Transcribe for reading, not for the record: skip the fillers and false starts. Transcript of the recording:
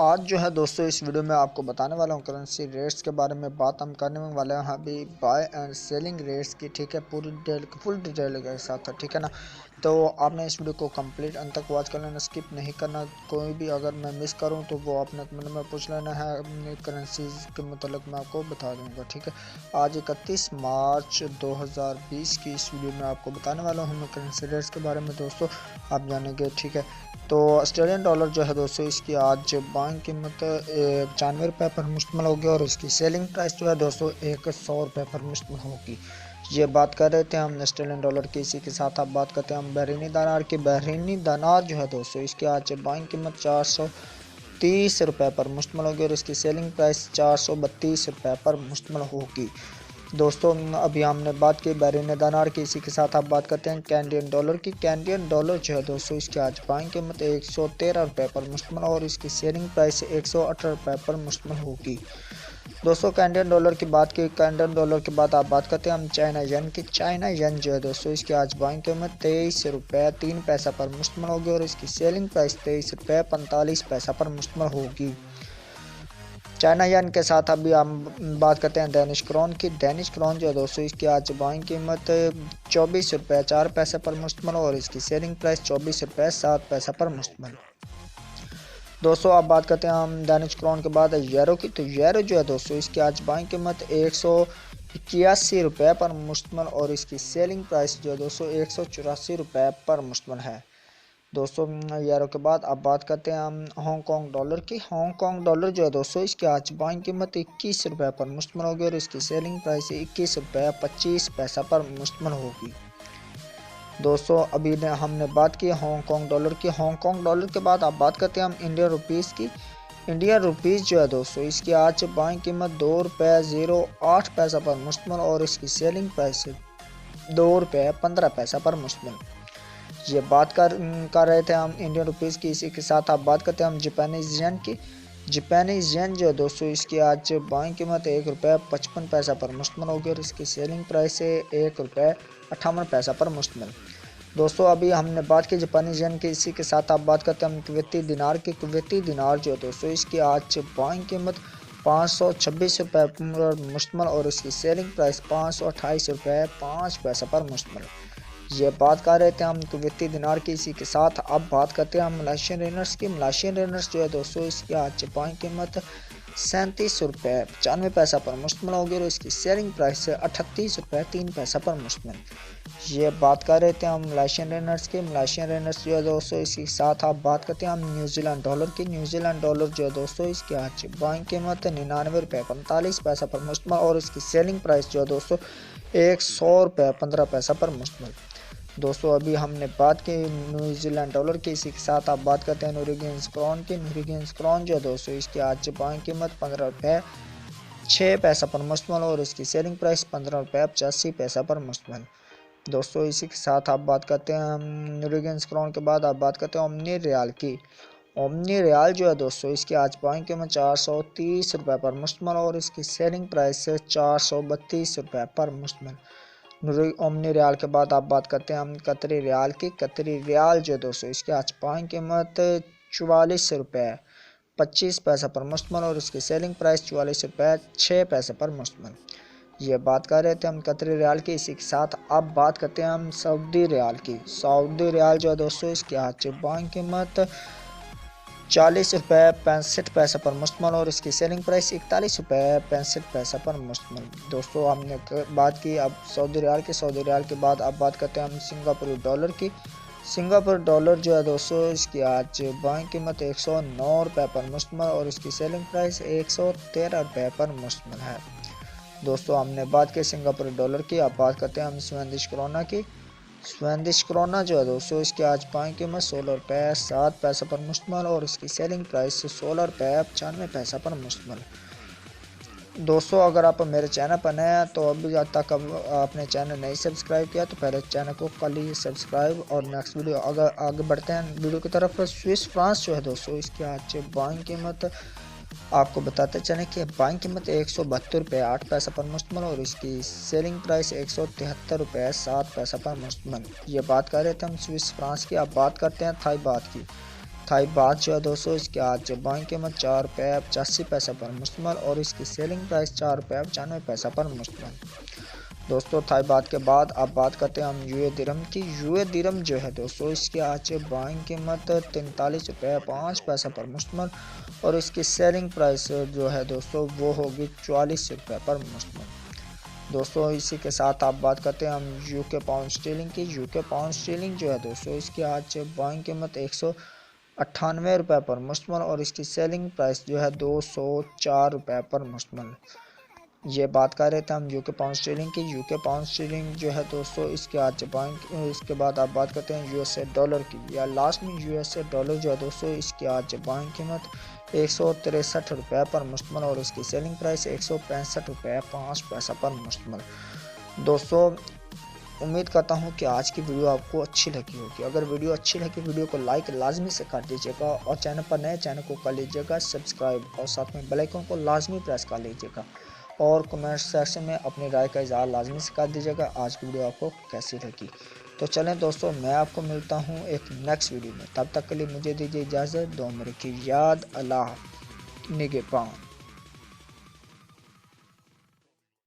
आज जो है दोस्तों इस वीडियो में आपको बताने वाला हूँ करेंसी रेट्स के बारे में बात हम करने वाले हैं अभी बाय एंड सेलिंग रेट्स की। ठीक है, पूरी डिटेल फुल डिटेल के साथ, ठीक है ना। तो आपने इस वीडियो को कंप्लीट अंत तक वॉच कर लेना, स्किप नहीं करना। कोई भी अगर मैं मिस करूँ तो वो आपने कमेंट में पूछ लेना है, करेंसीज के मतलब मैं आपको बता दूँगा। ठीक है, आज 31 मार्च 2020 की इस वीडियो में आपको बताने वाला हूँ मैं करेंसी रेट्स के बारे में दोस्तों, आप जानेंगे। ठीक है, तो ऑस्ट्रेलियन डॉलर जो है दोस्तों इसकी आज बाइंग कीमत 95 रुपये पर मुश्तमिल होगी और इसकी सेलिंग प्राइस जो है दोस्तों 100 रुपये पर मुश्तमिल होगी। ये बात कर रहे थे हम ऑस्ट्रेलियन डॉलर की। इसी के साथ आप बात करते हैं हम बहरीनी दिनार की। बहरीनी दिनार जो है दोस्तों इसकी आज बाइंग कीमत 430 रुपये पर मुश्तमिल होगी और इसकी सेलिंग प्राइस 432 रुपये पर मुश्तमिल होगी। दोस्तों अभी हमने बात की बहरीन दिनार की। इसी के साथ आप बात करते हैं कैनेडियन डॉलर की। कैनेडियन डॉलर जो है दोस्तों इसकी आज बाइंग कीमत 113 रुपये पर मुश्तमिल और इसकी सेलिंग प्राइस 118 रुपये पर मुश्तमिल होगी। दोस्तों कैनेडियन डॉलर की बात की। कैनेडियन डॉलर के बाद आप बात करते हैं हम चाइना यन की। चाइना यन जो है दोस्तों इसकी आज बाइंग कीमत 23 रुपये 3 पैसा पर मुश्तमिल होगी और इसकी सेलिंग प्राइस 23 रुपये 45 पैसा पर मुश्तमिल होगी। चाइना यन के साथ अभी हम बात करते हैं डेनिश क्रोन की। डेनिश क्रोन जो है दोस्तों इसकी आज बाइंग कीमत 24 रुपये 4 पैसे पर मुश्तमिल और इसकी सेलिंग प्राइस 24 रुपये 7 पैसा पर मुश्तमिल। दोस्तों आप बात करते हैं हम डेनिश क्रोन के बाद यूरो की। तो यूरो जो है दोस्तों इसकी आज बाइंग कीमत 181 रुपये पर मुश्तमिल और इसकी सेलिंग प्राइस जो है दोस्तों 184 रुपये पर मुश्तमिल है। दोस्तों यूरो के बाद अब बात करते हैं हम हांगकांग डॉलर की। हांगकांग डॉलर जो है दोस्तों इसकी आज बाइंग कीमत 21 रुपये पर मुश्तमिल होगी और इसकी सेलिंग प्राइस 21 रुपये 25 पैसा पर मुश्तमिल होगी। दोस्तों अभी हमने बात की हांगकांग डॉलर की। हांगकांग डॉलर के बाद आप बात करते हैं हम इंडियन रुपीज़ की। इंडियन रुपीज़ जो है दोस्तों इसकी आज बाइंग कीमत 2 रुपये 08 पैसा पर मुश्तमिल और इसकी सेलिंग प्राइस 2 रुपये 15 पैसा पर मुश्तमिल। ये बात कर रहे थे हम इंडियन रुपीज़ की। इसी के साथ आप बात करते हैं हम जापानीज़ येन की। जापानीज़ येन जो है दोस्तों इसकी आज बाइंग कीमत 1 रुपये 55 पैसा पर मुश्तमिल होगी और इसकी सेलिंग प्राइस है 1 रुपये 58 पैसा पर मुश्तमिल। दोस्तों अभी हमने बात की जापानीज़ येन की। इसी के साथ आप बात करते हैं हम कुवैती दिनार की। कुवैती दिनार जो है दोस्तों इसकी आज बाइंग कीमत 526 रुपये पर मुश्तमिल और इसकी सेलिंग प्राइस 528 रुपये 5 पैसा पर मुश्तमिल। ये बात कर रहे थे हम कुवैती दिनार की। इसी के साथ अब बात करते हैं हम मलेशियन रिनर्स की। मलेशियन रिनर्स जो है दोस्तों इसकी आज बाइंग कीमत 37 रुपये 95 पैसा पर मुश्तमिल होगी और इसकी सेलिंग प्राइस है 38 रुपये 3 पैसा पर मुश्तमिल। ये बात कर रहे थे हम मलेशियन रिनर्स की। मलेशियन रिनर्स जो है दोस्तों इसी साथ आप बात करते हैं हम न्यूजीलैंड डॉलर की। न्यूजीलैंड डॉलर जो है दोस्तों इसकी आज बाइंग कीमत 99 रुपये 45 पैसा पर मुश्तमिल और इसकी सेलिंग प्राइस जो है दोस्तों 100 रुपये 15 पैसा पर मुश्तमिल। दोस्तों अभी हमने बात की न्यूजीलैंड डॉलर की। इसी के साथ आप बात करते हैं नॉर्वेजियन क्रोन की। नॉर्वेजियन क्रोन जो है दोस्तों इसकी आज बाइंग कीमत 15 रुपये 6 पैसा पर मुश्तमिल और इसकी सेलिंग प्राइस 15 रुपये 85 पैसा पर मुश्तमिल। दोस्तों इसी के साथ आप बात करते हैं हम नॉर्वेजियन क्रोन के बाद आप बात करते हैं ओमनी रियाल की। ओमनी रियाल जो है दोस्तों इसकी आज बाइंग कीमत 430 रुपये पर मुश्तमिल और इसकी सेलिंग प्राइस 432 रुपये पर मुश्तमिल। ओमनी रियाल के बाद आप बात करते हैं हम कतरी रियाल की। कतरी रियाल जो दोस्तों इसकी आज बाइंग कीमत 44 रुपये 25 पैसा पर मुश्तमिल और इसकी सेलिंग प्राइस 44 रुपये 6 पैसे पर मुश्तमिल। ये बात कर रहे थे हम कतरी रियाल की। इसी के साथ अब बात करते हैं हम सऊदी रियाल की। सऊदी रियाल जो है दोस्तों इसकी आज बाइंग कीमत 40 रुपये 65 पैसा पर मुश्तमिल और इसकी सेलिंग प्राइस 41 रुपये 65 पैसा पर मुश्तमिल। दोस्तों हमने बात की अब सऊदी रियाल की। सऊदी रियाल के बाद अब बात करते हैं हम सिंगापुर डॉलर की। सिंगापुर डॉलर जो है दोस्तों इसकी आज बाइंग कीमत 109 रुपये पर मुश्तमिल और इसकी सेलिंग प्राइस 113 रुपये पर मुश्तमिल है। दोस्तों हमने बात की सिंगापुर डॉलर की। अब बात करते हैं हम स्वीडिश क्रोना की। स्वीडिश क्रोना जो है दोस्तों इसकी आज बाइंग कीमत 16 रुपये 7 पैसा पर मुश्तमिल और इसकी सेलिंग प्राइस 16 रुपये 95 पैसा पर मुश्तमिल। दोस्तों अगर आप मेरे चैनल पर नए हैं तो अभी तक आपने चैनल नहीं सब्सक्राइब किया तो पहले चैनल को कर लीजिए सब्सक्राइब। और नेक्स्ट वीडियो अगर आगे बढ़ते हैं वीडियो की तरफ। स्विस फ्रांस जो है दोस्तों इसकी आज बाइंग कीमत आपको बताते चलें कि बाइंग कीमत 172 रुपये 8 पैसा पर मुश्तमिल और इसकी सेलिंग प्राइस 173 रुपये 7 पैसा पर मुश्तमिल। ये बात कर रहे थे हम स्विस फ्रांस की। अब बात करते हैं थाई बात की। थाई बात जो है दोस्तों, इसकी आज बाइंग कीमत ₹4.85 पर मुश्तमिल और इसकी सेलिंग प्राइस ₹4.95 पर मुश्तमिल। दोस्तों थाई बात के बाद अब बात करते हैं हम यूए दिरहम की। यूए दिरहम जो है दोस्तों, इसकी आज बाइंग कीमत ₹43.05 पर मुश्तमिल और इसकी सेलिंग प्राइस जो है दोस्तों वो होगी ₹44 पर मुश्तमिल। दोस्तों इसी के साथ आप बात करते हैं हम यूके पाउंड स्टीलिंग की। यूके पाउंड स्टीलिंग जो है दोस्तों, इसकी आज बाइंग कीमत ₹198 पर मुश्तमिल और इसकी सेलिंग प्राइस जो है ₹204 पर मुश्तमिल। ये बात कर रहे थे हम यूके पाउंड स्टीलिंग की। यूके पाउंड स्टीलिंग जो है दोस्तों, इसके आज बाइंग इसके बाद आप बात करते हैं यूएसए डॉलर की। या लास्ट में यूएसए डॉलर जो है दोस्तों, इसकी आज बाइंग कीमत ₹163 पर मुश्तमिल और इसकी सेलिंग प्राइस ₹165.05 पर मुश्तमिल। दोस्तों उम्मीद करता हूँ कि आज की वीडियो आपको अच्छी लगी होगी। अगर वीडियो अच्छी लगी, वीडियो को लाइक लाजमी से कर दीजिएगा और चैनल पर नए चैनल को कर लीजिएगा सब्सक्राइब और साथ में बेल आइकन को लाजमी प्रेस कर लीजिएगा और कमेंट सेक्शन में अपनी राय का इज़हार लाजमी से कर दीजिएगा आज की वीडियो आपको कैसी लगी। तो चलें दोस्तों, मैं आपको मिलता हूँ एक नेक्स्ट वीडियो में। तब तक के लिए मुझे दीजिए इजाज़त। दो मेरे की याद। अल्लाह निगहबान।